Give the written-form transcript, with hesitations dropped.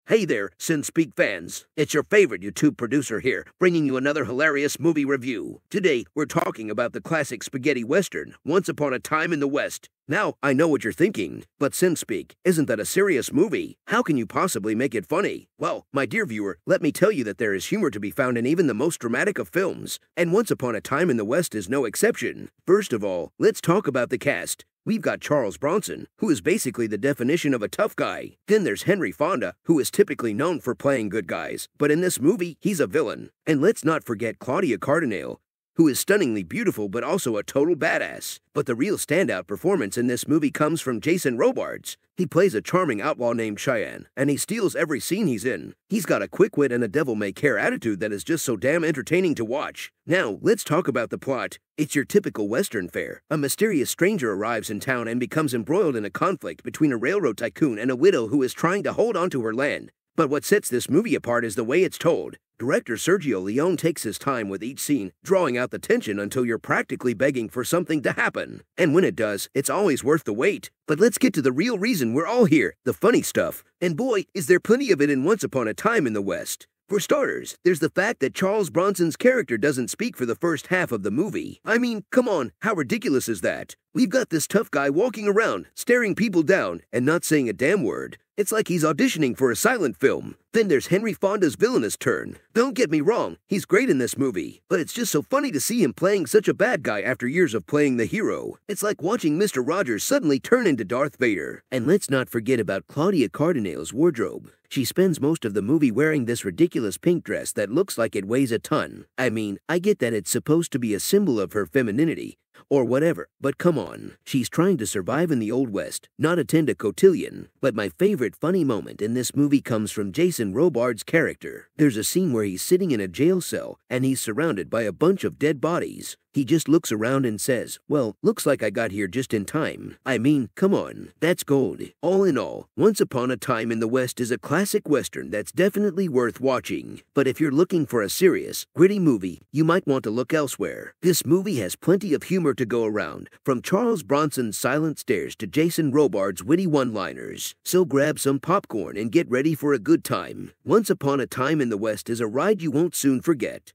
Hey there, SinSpeak fans. It's your favorite YouTube producer here, bringing you another hilarious movie review. Today, we're talking about the classic spaghetti western, Once Upon a Time in the West. Now, I know what you're thinking, but SinSpeak, isn't that a serious movie? How can you possibly make it funny? Well, my dear viewer, let me tell you that there is humor to be found in even the most dramatic of films, and Once Upon a Time in the West is no exception. First of all, let's talk about the cast. We've got Charles Bronson, who is basically the definition of a tough guy. Then there's Henry Fonda, who is typically known for playing good guys, but in this movie, he's a villain. And let's not forget Claudia Cardinale, who is stunningly beautiful but also a total badass. But the real standout performance in this movie comes from Jason Robards. He plays a charming outlaw named Cheyenne, and he steals every scene he's in. He's got a quick wit and a devil-may-care attitude that is just so damn entertaining to watch. Now, let's talk about the plot. It's your typical Western fare. A mysterious stranger arrives in town and becomes embroiled in a conflict between a railroad tycoon and a widow who is trying to hold on to her land. But what sets this movie apart is the way it's told. Director Sergio Leone takes his time with each scene, drawing out the tension until you're practically begging for something to happen. And when it does, it's always worth the wait. But let's get to the real reason we're all here, the funny stuff. And boy, is there plenty of it in Once Upon a Time in the West. For starters, there's the fact that Charles Bronson's character doesn't speak for the first half of the movie. I mean, come on, how ridiculous is that? We've got this tough guy walking around, staring people down, and not saying a damn word. It's like he's auditioning for a silent film. Then there's Henry Fonda's villainous turn. Don't get me wrong, he's great in this movie, but it's just so funny to see him playing such a bad guy after years of playing the hero. It's like watching Mr. Rogers suddenly turn into Darth Vader. And let's not forget about Claudia Cardinale's wardrobe. She spends most of the movie wearing this ridiculous pink dress that looks like it weighs a ton. I mean, I get that it's supposed to be a symbol of her femininity, or whatever, but come on. She's trying to survive in the Old West, not attend a cotillion. But my favorite funny moment in this movie comes from Jason Robards' character. There's a scene where he's sitting in a jail cell, and he's surrounded by a bunch of dead bodies. He just looks around and says, "Well, looks like I got here just in time." I mean, come on, that's gold. All in all, Once Upon a Time in the West is a classic Western that's definitely worth watching. But if you're looking for a serious, gritty movie, you might want to look elsewhere. This movie has plenty of humor to go around, from Charles Bronson's silent stares to Jason Robards' witty one-liners. So grab some popcorn and get ready for a good time. Once Upon a Time in the West is a ride you won't soon forget.